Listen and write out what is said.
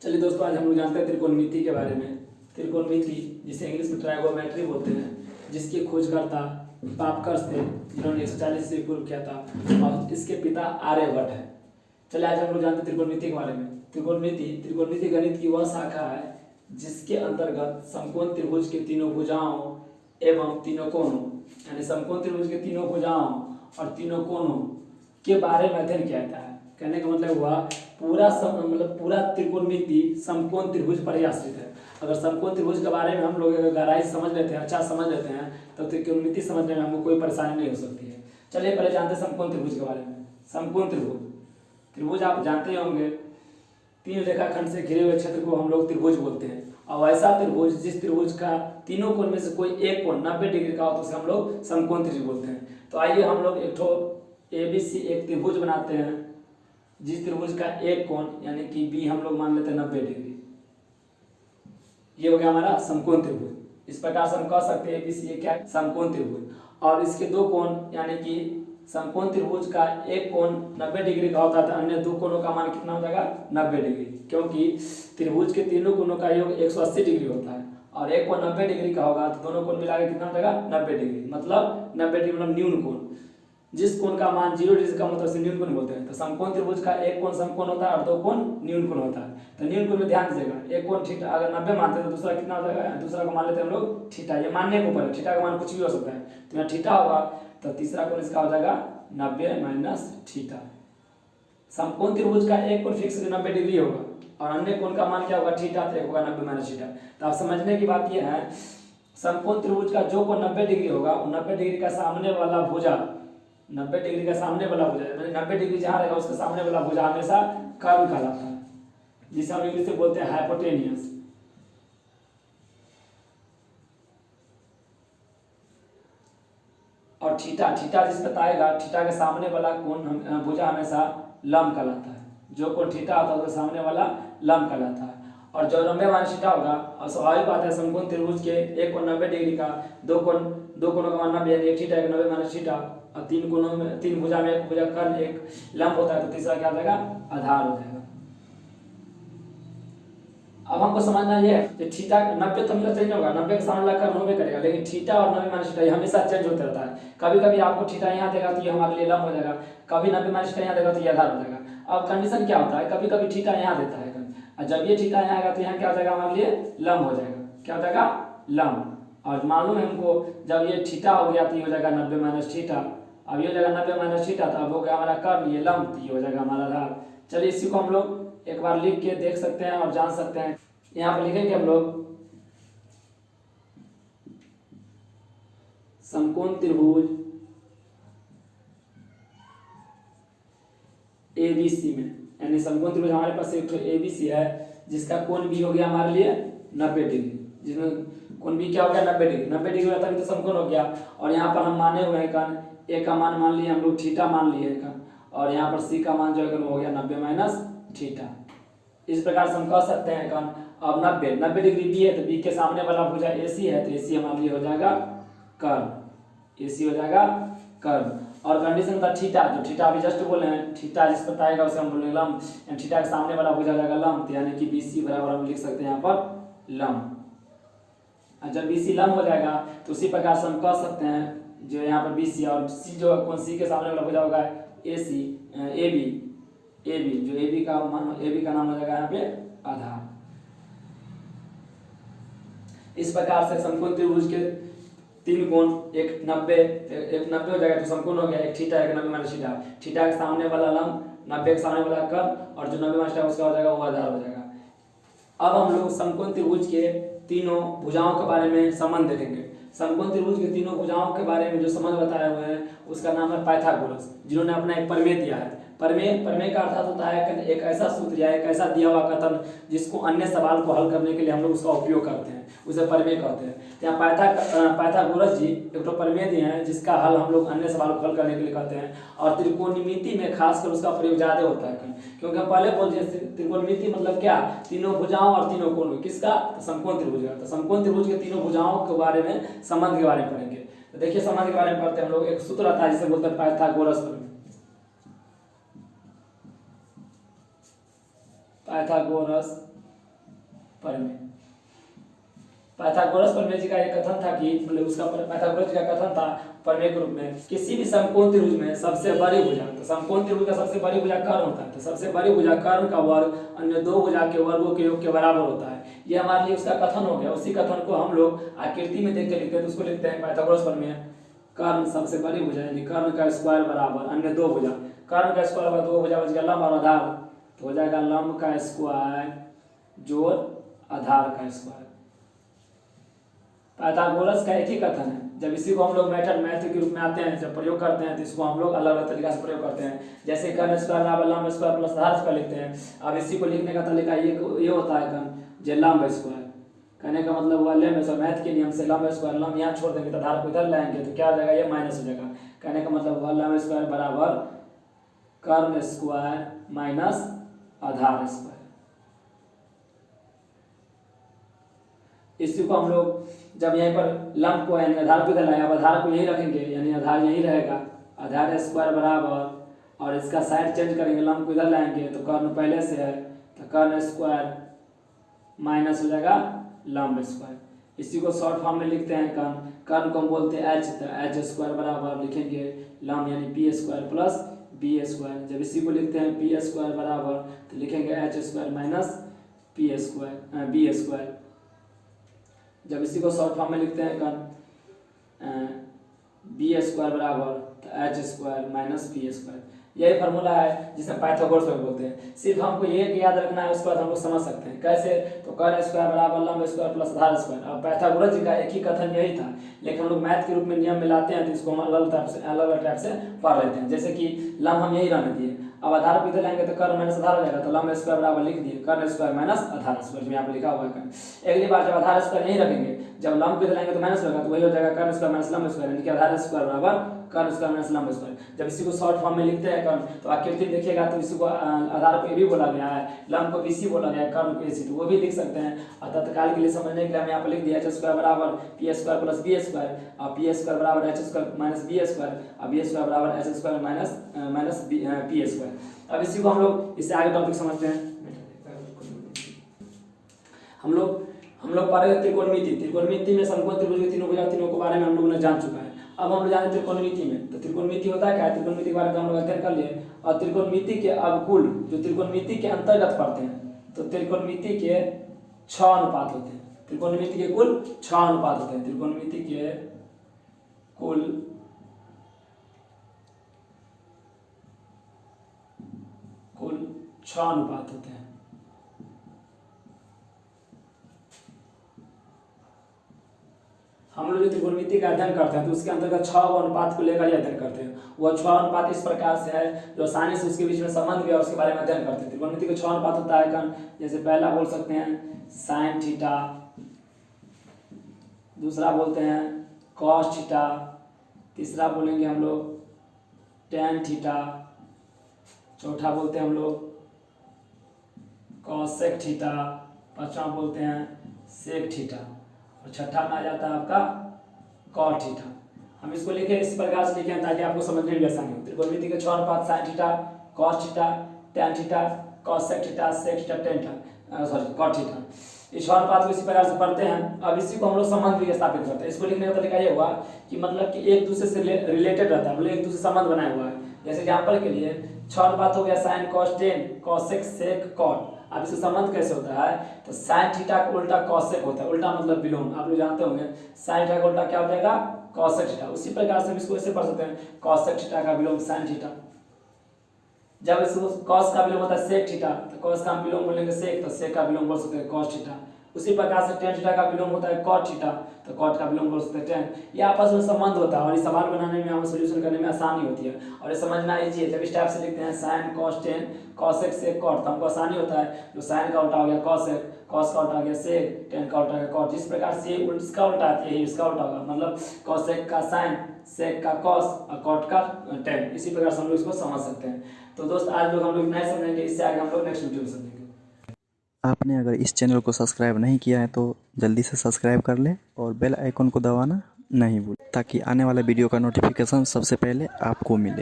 चलिए दोस्तों, आज हम लोग जानते हैं त्रिकोणमिति के बारे में। त्रिकोणमिति जिसे इंग्लिश में ट्राइगोनोमेट्री बोलते हैं, जिसके खोजकर्ता पापकर्स थे, जिन्होंने 140 से पूर्व किया था, और इसके पिता आर्यभट्ट है। चलिए आज हम लोग जानते हैं त्रिकोणमिति के बारे में। त्रिकोणमिति गणित की वह शाखा है जिसके अंतर्गत समकोण त्रिभुज के तीनों भुजाओं एवं तीनों कोणों, यानी समकोण त्रिभुज के तीनों भुजाओं और तीनों कोणों के बारे में अध्ययन किया जाता है। कहने का मतलब हुआ पूरा त्रिकोणमिति समकोण त्रिभुज पर ही आश्रित है। अगर समकोण त्रिभुज के बारे में हम लोग गहराई समझ लेते हैं, अच्छा समझ लेते हैं, तो त्रिकोणमिति समझने में हमको कोई परेशानी नहीं हो सकती है। चलिए पहले जानते हैं समकोण त्रिभुज के बारे में। समकोण त्रिभुज आप जानते ही होंगे, 3 रेखाखंड से घिरे हुए क्षेत्र को हम लोग त्रिभुज बोलते हैं। और ऐसा त्रिभुज जिस त्रिभुज का तीनों कोण में से कोई एक कोण 90 डिग्री का हो तो उसे हम लोग समकोण त्रिभुज बोलते हैं। तो आइए हम लोग एक ABC एक त्रिभुज बनाते हैं, जिस त्रिभुज का एक कोण यानी कि B हम लोग मान लेते हैं 90 डिग्री। ये हो गया हमारा समकोण त्रिभुज। इस प्रकार से हम कह सकते हैं ABC ये क्या है, समकोण त्रिभुज। और इसके दो कोण यानी कि समकोण त्रिभुज का एक कोण 90 डिग्री का होता है, तो अन्य दो कोणों का मान कितना हो जाएगा, 90 डिग्री, क्योंकि त्रिभुज के तीनों कोणों का योग 180 डिग्री होता है और एक कोण 90 डिग्री का होगा, तो दोनों कोण मिलाकर कितना हो जाएगा, 90 डिग्री। मतलब 90 डिग्री मतलब न्यून कोण। जिस कोण का मान 0 डिग्री से कम होता है उसे न्यून कोण बोलते हैं। तो समकोण त्रिभुज का एक कोण समकोण होता है और दो कोण न्यून कोण होता है। तो न्यून कोण में ध्यान दीजिएगा, एक कोण थीटा अगर 90 मानते हैं तो दूसरा कितना हो जाएगा, दूसरा को मान लेते हैं हम लोग थीटा। ये मानने के ऊपर है, थीटा का मान कुछ भी हो सकता है। तो यहाँ थीटा होगा तो तीसरा कोण इसका हो जाएगा 90 माइनस थीटा। समकोण त्रिभुज का एक कोण फिक्स 90 डिग्री होगा और अन्य कोण का मान क्या होगा, थीटा, तो एक होगा 90 माइनस थीटा। तो आप समझने की बात यह है, समकोण त्रिभुज का जो कोण 90 डिग्री होगा, 90 डिग्री का सामने वाला भुजा, 90 डिग्री का सामने वाला भुजा, यानी 90 डिग्री जहां रहेगा उसके सामने वाला भुजा हमेशा कर्ण कहलाता है, जिसे हम इंग्लिश में बोलते हैं हाइपोटेनियस। और थीटा जिस बताएगा, थीटा के सामने वाला कोण भुजा हमेशा लंब कहलाता है। जो कोण थीटा होता है उसके सामने वाला लंब कहलाता है। और जो 90 माइनस थीटा होगा, और स्वाभाविक बात है समकोण त्रिभुज के एक कोण 90 डिग्री का, दो कोणों का मान 90, एक थीटा, एक 90 माइनस थीटा, और तीन कोणों में, तीन भुजा में एक भुजा कर्ण एक लंब होता है, तो तीसरा क्या हो जाएगा, आधार हो जाएगा। अब हमको समझना ये है कि थीटा 90 तो हमेशा चेंज होगा, 90 के सामने वाला कर्ण होबे करेगा, लेकिन थीटा और 90 माइनस थीटा हमेशा चेंज होते रहता है। कभी कभी आपको थीटा यहाँ देगा तो ये हमारे लिए लंब हो जाएगा, कभी 90 माइनस थीटा यहाँ देगा तो ये आधार हो जाएगा। अब कंडीशन क्या होता है, कभी कभी थीटा यहाँ देता है और जब ये थीटा यहाँ आएगा तो यहाँ क्या हो जाएगा, हमारे लिए लंब हो जाएगा। क्या हो जाएगा, लंब। और मालूम है हमको, जब ये थीटा हो गया तो ये हो जाएगा 90 माइनस थीटा। अब ये हो जाएगा 90 माइनस थीटा, तो अब हो गया हमारा कर्ण, ये लंब, तो ये हो जाएगा हमारा आधार। चलिए इसी को हम लोग एक बार लिख के देख सकते हैं और जान सकते हैं। यहाँ पर लिखेंगे हम लोग, समकोण त्रिभुज ABC में, यानी समकोण त्रिभुज हमारे पास एक ABC है जिसका कोण भी हो गया हमारे लिए 90 डिग्री, जिसमें कोण भी क्या हो गया, 90 डिग्री। 90 डिग्री तभी तो समकोण हो गया। और यहाँ पर हम माने हुए हैं कर्ण A का मान लिए हम लोग थीटा मान लिए कर्ण, और यहाँ पर C का मान जो है वो हो गया 90 माइनस थीटा। इस प्रकार से हम कह सकते हैं कर्ण। अब 90 डिग्री B है तो B के सामने वाला भुजा AC है, तो AC हमारे लिए हो जाएगा कर्ण, AC हो जाएगा कर्ण। और कंडीशन था थीटा, जो थीटा अभी जस्ट बोले हैं, थीटा जिस पर आएगा उसे हम बोलेंगे लंब, यानी थीटा के सामने वाला भुजा जाएगा लंब, यानी कि BC बराबर हम लिख सकते हैं यहाँ पर लंब। जब BC लंब हो जाएगा तो उसी प्रकार से हम कह सकते हैं जो यहाँ पर BC और C जो कौन C के सामने वाला भुजा होगा AB, जो AB का नाम हो जाएगा यहाँ पे आधार। इस प्रकार से समकोण त्रिभुज के तीन कोण, एक 90 हो जाएगा तो समकोण हो गया, एक थीटा, एक 90 माइनस थीटा। थीटा के सामने वाला लंब, 90 के सामने वाला कर्ण, और जो 90 माइनस थीटा उसका हो जाएगा वो आधार हो जाएगा। अब हम लोग समकोण त्रिभुज के तीनों भुजाओं के बारे में संबंध देखेंगे। समकोण त्रिभुज के तीनों भुजाओं के बारे में जो संबंध बताए हुए हैं उसका नाम है पाइथागोरस, जिन्होंने अपना एक प्रमेय दिया है। प्रमेय का अर्थात होता है एक ऐसा सूत्र या एक ऐसा दिया हुआ कथन जिसको अन्य सवाल को हल करने के लिए हम लोग उसका उपयोग करते हैं, उसे प्रमेय कहते हैं। यहाँ पाइथागोरस जी एक तो प्रमेय दिए हैं जिसका हल हम लोग अन्य सवाल को हल करने के लिए करते हैं। और त्रिकोणमिति में खासकर उसका प्रयोग ज्यादा होता है, क्योंकि हम पहले बोल दिए त्रिकोणमिति मतलब क्या, तीनों भुजाओं और तीनों कोण, किसका, समकोण त्रिभुज का। तो समकोण त्रिभुज के तीनों भुजाओं के बारे में, संबंध के बारे में पढ़ेंगे। तो देखिए संबंध के बारे में पढ़ते हैं हम लोग। एक सूत्र आता है जिसे बोलते हैं पाइथागोरस प्रमेय। पाइथागोरस प्रमेय। पाइथागोरस प्रमेय जी का एक कथन था कि मतलब उसका पाइथागोरस जी का कथन था प्रमेय के रूप में, किसी भी समकोण त्रिभुज में सबसे बड़ी भुजा, तो समकोण त्रिभुज का सबसे बड़ी भुजा कर्ण होता है, तो सबसे बड़ी भुजा कर्ण का वर्ग अन्य दो भुजा के वर्गों के योग के बराबर होता है। ये हमारे लिए उसका कथन हो गया। उसी कथन को हम लोग आकृति में देख के लिखते हैं, तो उसको लिखते हैं पाइथागोरस प्रमेय, कर्ण सबसे बड़ी भुजा यानी कर्ण का स्क्वायर बराबर अन्य दो भुजा, कर्ण का स्क्वायर बराबर दो भुजा बच गया लंब और आधार, तो हो जाएगा लंब का स्क्वायर जोड़ आधार का स्क्वायर। पाइथागोरस का एक ही कथन है। जब इसी को हम लोग मैथ के रूप में आते हैं, जब प्रयोग करते हैं, तो इसको हम लोग अलग अलग तरीका से प्रयोग करते हैं। जैसे कर्ण स्क्वायर बराबर लंब स्क्वायर प्लस आधार स्क्वायर लिखते हैं। अब इसी को लिखने का तरीका ये होता है कर्ण जे लंब स्क्वायर, कहने का मतलब हुआ लंब स्क्वायर, मैथ के नियम से लंब स्क्वायर, लंब यहाँ छोड़ देंगे तो आधार को इधर लाएंगे तो क्या हो जाएगा, ये माइनस हो जाएगा। कहने का मतलब हुआ लंब स्क्वायर बराबर कर्ण स्क्वायर माइनस आधार स्क्वायर। इसी को हम लोग जब यहीं पर लंब को यानी आधार को इधर लाए, अब आधार को यहीं रखेंगे यानी आधार यहीं रहेगा, आधार स्क्वायर बराबर, और इसका साइड चेंज करेंगे, लंब को इधर लाएंगे तो कर्ण पहले से है तो कर्ण स्क्वायर माइनस हो जाएगा लंब स्क्वायर। इसी को शॉर्ट फॉर्म में लिखते हैं कर्ण, कर्ण को हम बोलते हैं एच, तो एच स्क्वायर बराबर लिखेंगे लंब यानी P square plus B square. जब इसी को लिखते हैं पी स्क्वायर बराबर तो लिखेंगे H square minus P square B square. जब इसी को शॉर्ट फॉर्म में लिखते हैं कर्ण बी स्क्वायर बराबर तो H square minus P square. यही फार्मूला है जिसे पाइथागोरस बोलते हैं। सिर्फ हमको ये याद रखना है, उसके बाद हम लोग समझ सकते हैं कैसे, तो कर्ण स्क्वायर बराबर लंब स्क्वायर प्लस आधार स्क्वायर। अब पाइथागोरस जी का एक ही कथन यही था, लेकिन हम लोग मैथ के रूप में नियम में लाते हैं तो इसको हम अलग अलग टाइप से पढ़ लेते हैं। जैसे कि लंब हम यही रहने दिए, अब आधार को इधर लाएंगे तो कर्ण माइनस आधार हो जाएगा, तो लंब स्क्वायर बराबर लिख दिए कर्ण स्क्वायर माइनस आधार स्क्वायर, जो यहाँ पे लिखा हुआ है कर्ण। अगली बार जब आधार स्क्वायर यहीं रखेंगे, जब लंब को इधर लाएंगे तो माइनस होगा, तो वही हो जाएगा कर्ण स्क्वायर माइनस लंब स्क्वायर, यानी कि आधार स्क्वायर बराबर कर्ण स्क्वायर माइनस लंब स्क्वायर। जब इसी को शॉर्ट फॉर्म में लिखते हैं कर्ण, तो आकृति देखिएगा तो इसी को आधार को ए भी बोला गया है, लंब को बीसी बोला गया है, कर्ण को एसी, तो वो भी लिख सकते हैं। और तत्काल के लिए समझने के लिए हम यहाँ पर लिख दिया एच स्क्वायर बराबर P square plus B square, और पी स्क्वायर बराबर H square minus B square, और बी स्क्वायर बराबर H square minus P square. अब इसी को हम लोग इससे आगे टॉपिक समझते हैं। हम लोग पढ़े त्रिकोणमिति में समकोण त्रिभुज के तीनों भुजा, तीनों के बारे में हम लोगों ने जान चुका है। अब हम लोग जाने त्रिकोणमिति में, तो त्रिकोणमिति होता है क्या है, त्रिकोणमिति के बारे में हम लोग अध्ययन कर लिए। और त्रिकोणमिति के अवकुल जो त्रिकोणमिति के अंतर्गत पढ़ते हैं, तो त्रिकोणमिति के 6 अनुपात होते हैं। त्रिकोणमिति के कुल 6 अनुपात होते हैं। त्रिकोणमिति के कुल 6 अनुपात होते हैं। हम लोग जो त्रिकोणमिति का अध्ययन करते हैं तो उसके अंतर्गत 6 अनुपात को लेकर अध्ययन करते हैं। वह 6 अनुपात इस प्रकार से है जो आसानी से उसके बीच में संबंध भी है, उसके बारे में अध्ययन करते हैं। त्रिकोणमिति के 6 अनुपात होता है कर्ण, जैसे पहला बोल सकते हैं साइन थीटा, दूसरा बोलते हैं कॉस थीटा, तीसरा बोलेंगे हम लोग टेन थीटा, चौथा बोलते हैं हम लोग कॉसेक थीटा, पांचवा बोलते हैं सेक थीटा, और छठा में आ जाता है आपका कॉट थीटा। हम इसको लिखे इस प्रकार से लिखे ताकि आपको समझने में आसानी हो। त्रिकोणमिति के 6 अनुपात sine theta, cos theta, tan theta, cosec theta, sec theta, cot theta. इस 6 अनुपात को इसी प्रकार से पढ़ते हैं। अब इसी को हम लोग संबंध भी स्थापित करते हैं। इसको लिखने का तरीका ये हुआ कि मतलब कि एक दूसरे से रिलेटेड रहता है, मतलब एक दूसरे से संबंध बनाया हुआ है। जैसे एग्जाम्पल के लिए 6 अनुपात हो गया sine cos tan, cosec sec cot. अब इसका संबंध कैसे होता है, तो साइन थीटा का उल्टा कॉसेक होता है, उल्टा मतलब विलोम, आप लोग जानते होंगे। साइन थीटा का उल्टा क्या हो जाएगा, कॉसेक थीटा। उसी प्रकार से हम इसको ऐसे पढ़ सकते हैं, कॉसेक थीटा का विलोम साइन थीटा। जब इसको कॉस का विलोम होता है सेक थीटा, तो कॉस का हम विलोम बोलेंगे सेक, तो सेक का विलोम बोल सकते हैं कॉस थीटा। उसी प्रकार से टेन थीटा का विलोम होता है कॉट थीटा, तो कॉट का विलोम बोल सकते हैं टेन। ये आपस में संबंध होता है और ये सवाल बनाने में, हमें सोल्यूशन करने में आसानी होती है और ये समझना इजी है। जब इस टाइप से लिखते हैं sine cos tan cosec sec cot, तो हमको आसानी होता है। जो साइन का उल्टा हो गया कॉसेक, कॉस का उल्टा हो गया सेक, टेन का उल्टा हो गया कॉट। जिस प्रकार से इसका उल्टा है यही इसका उल्टा होगा, मतलब कॉसेक का साइन, सेक का कॉस और कॉट का टेन। इसी प्रकार से हम लोग इसको समझ सकते हैं। तो दोस्त आज लोग हम लोग नहीं समझेंगे, इससे आगे हम लोग नेक्स्ट वीडियो में समझेंगे। आपने अगर इस चैनल को सब्सक्राइब नहीं किया है तो जल्दी से सब्सक्राइब कर ले और बेल आइकन को दबाना नहीं भूलें, ताकि आने वाला वीडियो का नोटिफिकेशन सबसे पहले आपको मिले।